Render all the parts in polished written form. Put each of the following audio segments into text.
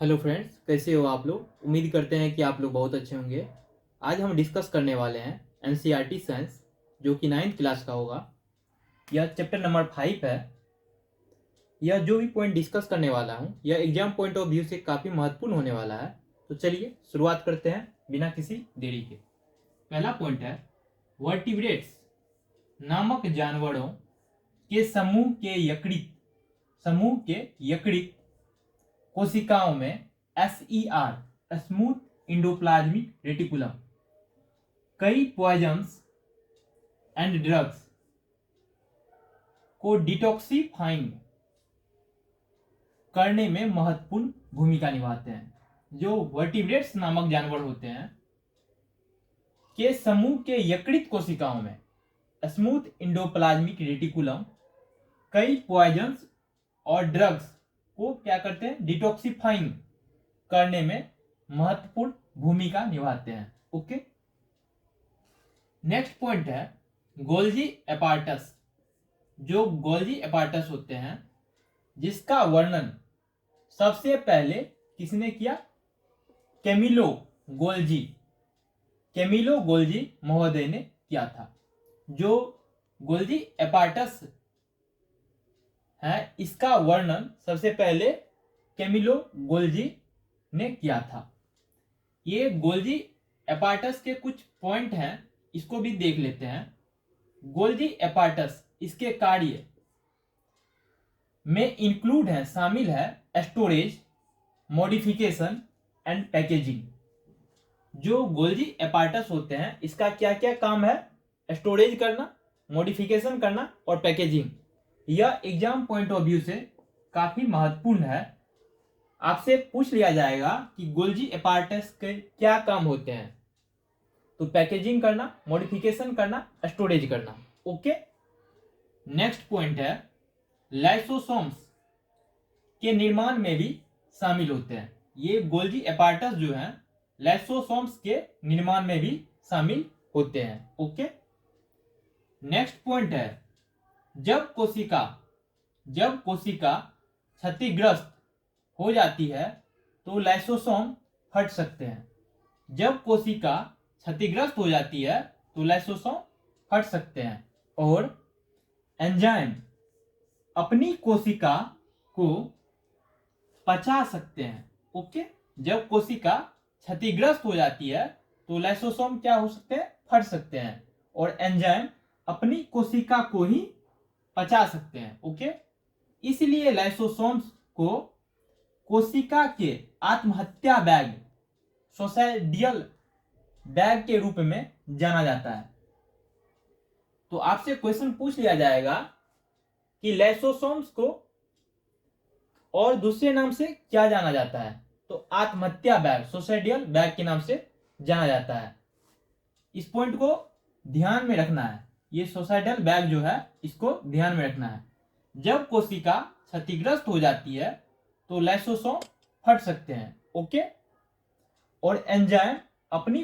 Hello friends, कैसे हो आप लोग। उम्मीद करते हैं कि आप लोग बहुत अच्छे होंगे। आज हम डिस्कस करने वाले हैं एनसीईआरटी साइंस, जो कि 9th क्लास का होगा। यह चैप्टर नंबर 5 है। यह जो भी पॉइंट डिस्कस करने वाला हूँ यह एग्जाम पॉइंट ऑफ व्यू से काफ़ी महत्वपूर्ण होने वाला है। तो चलिए शुरुआत करते हैं बिना किसी देरी के। पहला पॉइंट है वर्टिब्रेट्स नामक जानवरों के समूह के यकृत कोशिकाओं में SER स्मूथ इंडोप्लाज्मिक रेटिकुलम कई पॉइजन्स एंड ड्रग्स को डिटॉक्सिफाइंग करने में महत्वपूर्ण भूमिका निभाते हैं। जो वर्टिब्रेट्स नामक जानवर होते हैं के समूह के यकृत कोशिकाओं में स्मूथ इंडोप्लाज्मिक रेटिकुलम कई पॉइजन्स और ड्रग्स को क्या करते हैं, डिटॉक्सिफाइंग करने में महत्वपूर्ण भूमिका निभाते हैं। ओके, नेक्स्ट पॉइंट है गोल्जी एपार्टस। जो गोल्जी एपार्टस होते हैं जिसका वर्णन सबसे पहले किसने किया, कैमिलो गोल्जी महोदय ने किया था। जो गोल्जी एपार्टस है इसका वर्णन सबसे पहले कैमिलो गोल्जी ने किया था। ये गोल्जी एपार्टस के कुछ पॉइंट हैं, इसको भी देख लेते हैं। गोल्जी एपार्टस इसके कार्य में इंक्लूड है, शामिल है स्टोरेज, मॉडिफिकेशन एंड पैकेजिंग। जो गोल्जी एपार्टस होते हैं इसका क्या क्या काम है, स्टोरेज करना, मॉडिफिकेशन करना और पैकेजिंग। यह एग्जाम पॉइंट ऑफ व्यू से काफी महत्वपूर्ण है। आपसे पूछ लिया जाएगा कि गोल्जी एपार्टस के क्या काम होते हैं, तो पैकेजिंग करना, मॉडिफिकेशन करना, स्टोरेज करना। ओके, नेक्स्ट पॉइंट है लाइसोसोम्स के निर्माण में भी शामिल होते हैं। ये गोल्जी एपार्टस जो है लाइसोसोम्स के निर्माण में भी शामिल होते हैं। ओके, नेक्स्ट पॉइंट है जब कोशिका क्षतिग्रस्त हो जाती है तो लाइसोसोम फट सकते हैं। जब कोशिका क्षतिग्रस्त हो जाती है तो लाइसोसोम फट सकते हैं और एंजाइम अपनी कोशिका को पचा सकते हैं। ओके, जब कोशिका क्षतिग्रस्त हो जाती है तो लाइसोसोम क्या हो सकते हैं, फट सकते हैं और एंजाइम अपनी कोशिका को ही पचा सकते हैं। ओके, इसलिए लाइसोसोम्स को कोशिका के आत्महत्या बैग, सोसाइडियल बैग के रूप में जाना जाता है। तो आपसे क्वेश्चन पूछ लिया जाएगा कि लाइसोसोम्स को और दूसरे नाम से क्या जाना जाता है, तो आत्महत्या बैग, सोसाइडियल बैग के नाम से जाना जाता है। इस पॉइंट को ध्यान में रखना है, ये सोसाइडियल बैग जो है इसको ध्यान में रखना है। जब कोशिका क्षतिग्रस्त हो जाती है तो लाइसोसोम फट सकते हैं। ओके, और एंजाइम अपनी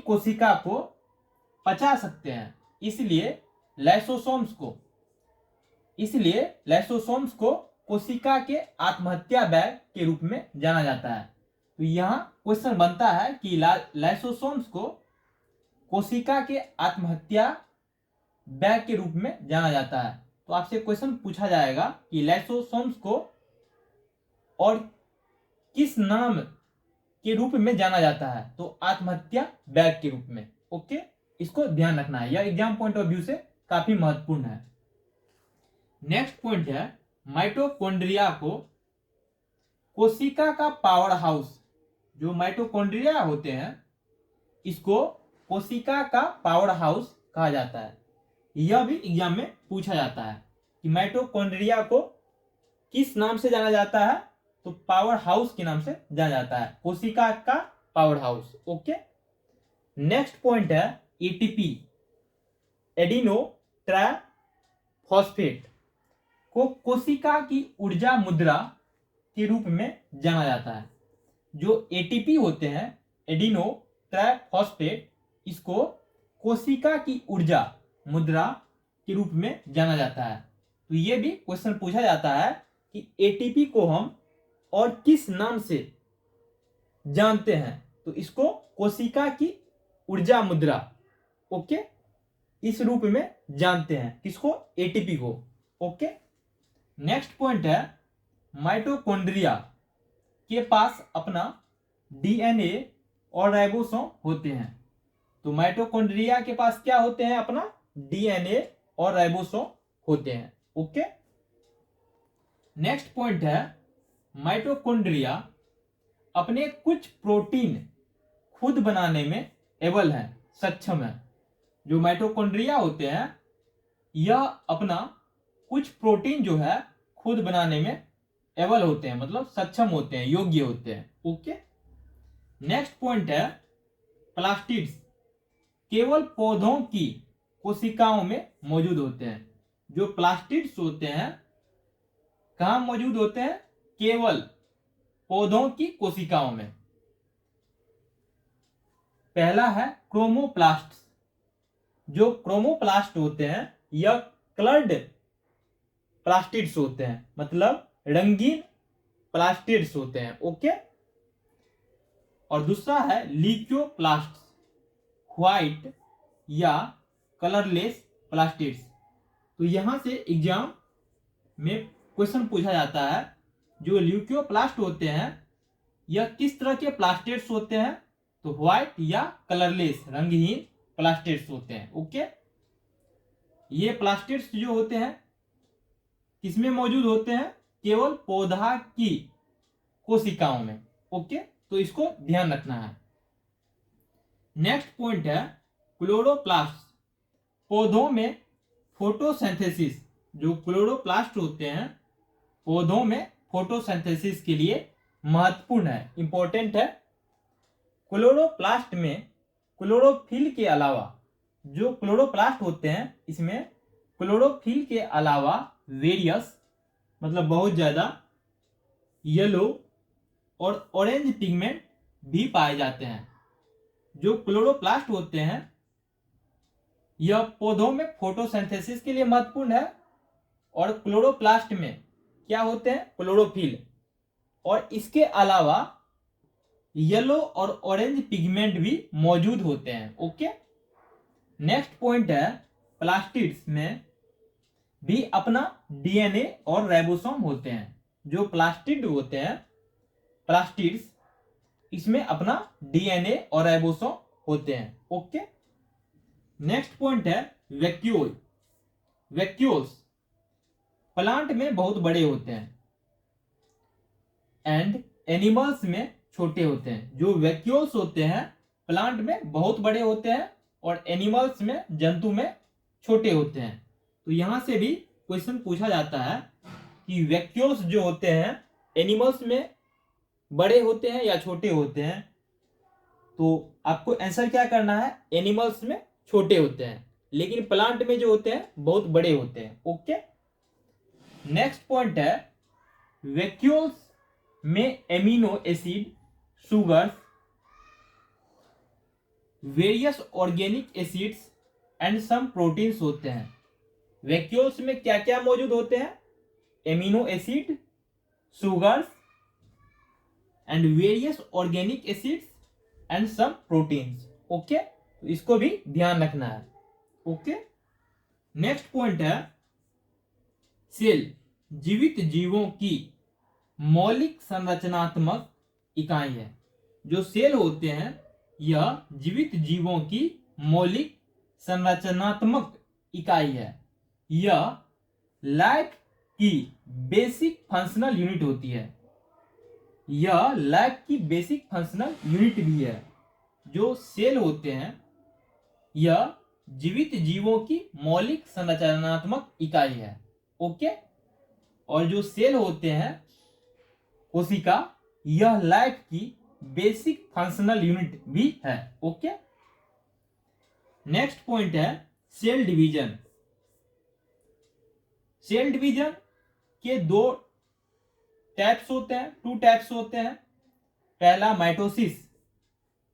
कोशिका को पचा सकते हैं। इसलिए लाइसोसोम्स को कोशिका के आत्महत्या बैग के रूप में जाना जाता है। तो यहां क्वेश्चन बनता है कि लाइसोसोम्स को कोशिका के आत्महत्या बैग के रूप में जाना जाता है। तो आपसे क्वेश्चन पूछा जाएगा कि लाइसोसोम्स को और किस नाम के रूप में जाना जाता है, तो आत्महत्या बैग के रूप में। ओके, इसको ध्यान रखना है, यह एग्जाम पॉइंट ऑफ व्यू से काफी महत्वपूर्ण है। नेक्स्ट पॉइंट है माइटोकॉन्ड्रिया को कोशिका का पावर हाउस। जो माइटोकॉन्ड्रिया होते हैं इसको कोशिका का पावर हाउस कहा जाता है। यह भी एग्जाम में पूछा जाता है कि माइटोकॉन्ड्रिया को किस नाम से जाना जाता है, तो पावर हाउस के नाम से जाना जाता है, कोशिका का power house. Okay, next point है एटीपी, एडिनो ट्राइफॉस्फेट को कोशिका की ऊर्जा मुद्रा के रूप में जाना जाता है। जो एटीपी होते हैं, एडिनो ट्राइफॉस्फेट, इसको कोशिका की ऊर्जा मुद्रा के रूप में जाना जाता है। तो ये भी क्वेश्चन पूछा जाता है कि एटीपी को हम और किस नाम से जानते हैं? तो इसको कोशिका की ऊर्जा मुद्रा, ओके, इस रूप में जानते हैं। किसको? एटीपी को। ओके। नेक्स्ट पॉइंट है माइटोकॉन्ड्रिया के पास अपना डीएनए और राइबोसोम होते हैं। तो माइटोकॉन्ड्रिया के पास क्या होते हैं? अपना डीएनए और राइबोसोम होते हैं। ओके। नेक्स्ट पॉइंट है माइटोकॉन्ड्रिया अपने कुछ प्रोटीन खुद बनाने में एबल है, सक्षम है। जो माइटोकॉन्ड्रिया होते हैं यह अपना कुछ प्रोटीन जो है खुद बनाने में एबल होते हैं, मतलब सक्षम होते हैं, योग्य होते हैं। ओके। नेक्स्ट पॉइंट है प्लास्टिड्स केवल पौधों की कोशिकाओं में मौजूद होते हैं। जो प्लास्टिड्स होते हैं कहां मौजूद होते हैं? केवल पौधों की कोशिकाओं में। पहला है क्रोमोप्लास्ट। जो क्रोमोप्लास्ट होते हैं यह कलर्ड प्लास्टिड्स होते हैं, मतलब रंगीन प्लास्टिड्स होते हैं। ओके। और दूसरा है ल्यूकोप्लास्ट, व्हाइट या कलरलेस प्लास्टिड्स। तो यहां से एग्जाम में क्वेश्चन पूछा जाता है जो ल्यूकोप्लास्ट होते हैं यह किस तरह के प्लास्टिड्स होते हैं? तो व्हाइट या कलरलेस रंगहीन प्लास्टिड्स होते हैं। ओके। ये प्लास्टिड्स जो होते हैं किसमें मौजूद होते हैं? केवल पौधा की कोशिकाओं में। ओके। तो इसको ध्यान रखना है। नेक्स्ट पॉइंट है क्लोरोप्लास्ट। पौधों में फोटोसिंथेसिस, जो क्लोरोप्लास्ट होते हैं पौधों में फोटोसिंथेसिस के लिए महत्वपूर्ण है, इंपॉर्टेंट है। क्लोरोप्लास्ट में क्लोरोफिल के अलावा, जो क्लोरोप्लास्ट होते हैं इसमें क्लोरोफिल के अलावा वेरियस, मतलब बहुत ज्यादा, येलो और ऑरेंज पिगमेंट भी पाए जाते हैं। जो क्लोरोप्लास्ट होते हैं यह पौधों में फोटोसिंथेसिस के लिए महत्वपूर्ण है। और क्लोरोप्लास्ट में क्या होते हैं? क्लोरोफिल, और इसके अलावा येलो और ऑरेंज पिगमेंट भी मौजूद होते हैं। ओके। नेक्स्ट पॉइंट है प्लास्टिड्स में भी अपना डीएनए और राइबोसोम होते हैं। जो प्लास्टिड होते हैं, प्लास्टिड्स, इसमें अपना डीएनए और राइबोसोम होते हैं। ओके। नेक्स्ट पॉइंट है वैक्यूल। वैक्यूल्स प्लांट में बहुत बड़े होते हैं एंड एनिमल्स में छोटे होते हैं। जो वैक्यूल्स होते हैं प्लांट में बहुत बड़े होते हैं और एनिमल्स में, जंतु में छोटे होते हैं। तो यहां से भी क्वेश्चन पूछा जाता है कि वैक्यूल्स जो होते हैं एनिमल्स में बड़े होते हैं या छोटे होते हैं? तो आपको आंसर क्या करना है? एनिमल्स में छोटे होते हैं, लेकिन प्लांट में जो होते हैं बहुत बड़े होते हैं। ओके। नेक्स्ट पॉइंट है वैक्यूल्स में amino acid, sugars, various organic acids and some proteins होते हैं। वैक्यूल्स में क्या क्या मौजूद होते हैं? Amino acid, sugars and various organic acids and some proteins. Okay. तो इसको भी ध्यान रखना है। ओके। नेक्स्ट पॉइंट है सेल जीवित जीवों की मौलिक संरचनात्मक इकाई है। जो सेल होते हैं यह जीवित जीवों की मौलिक संरचनात्मक इकाई है। यह लाइफ की बेसिक फंक्शनल यूनिट होती है। यह लाइफ की बेसिक फंक्शनल यूनिट भी है। जो सेल होते हैं यह जीवित जीवों की मौलिक संरचनात्मक इकाई है। ओके। और जो सेल होते हैं कोशिका, यह लाइफ की बेसिक फंक्शनल यूनिट भी है। ओके। नेक्स्ट पॉइंट है सेल डिवीजन। सेल डिवीजन के दो टाइप्स होते हैं, टू टाइप्स होते हैं। पहला माइटोसिस।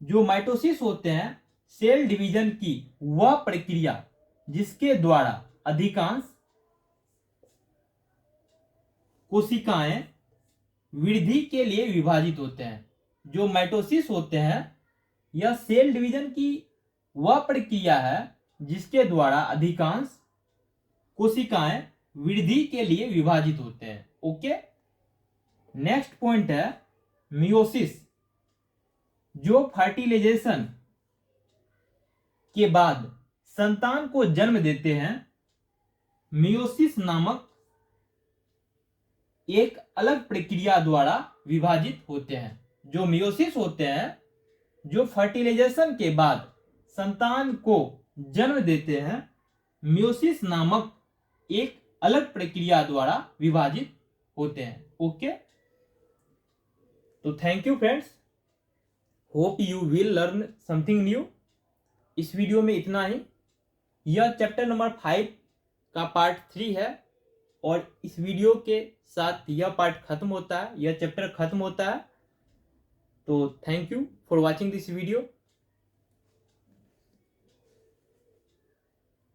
जो माइटोसिस होते हैं सेल डिवीजन की वह प्रक्रिया जिसके द्वारा अधिकांश कोशिकाएं वृद्धि के लिए विभाजित होते हैं। जो माइटोसिस होते हैं यह सेल डिवीजन की वह प्रक्रिया है जिसके द्वारा अधिकांश कोशिकाएं वृद्धि के लिए विभाजित होते हैं। ओके, नेक्स्ट पॉइंट है मियोसिस, जो फर्टिलाइजेशन के बाद संतान को जन्म देते हैं। मियोसिस नामक एक अलग प्रक्रिया द्वारा विभाजित होते हैं। जो मियोसिस होते हैं जो फर्टिलाइजेशन के बाद संतान को जन्म देते हैं, मियोसिस नामक एक अलग प्रक्रिया द्वारा विभाजित होते हैं। ओके, तो thank you friends, hope you will learn something new. इस वीडियो में इतना ही। यह चैप्टर नंबर 5 का पार्ट 3 है और इस वीडियो के साथ यह पार्ट खत्म होता है, यह चैप्टर खत्म होता है। तो thank you for watching this video.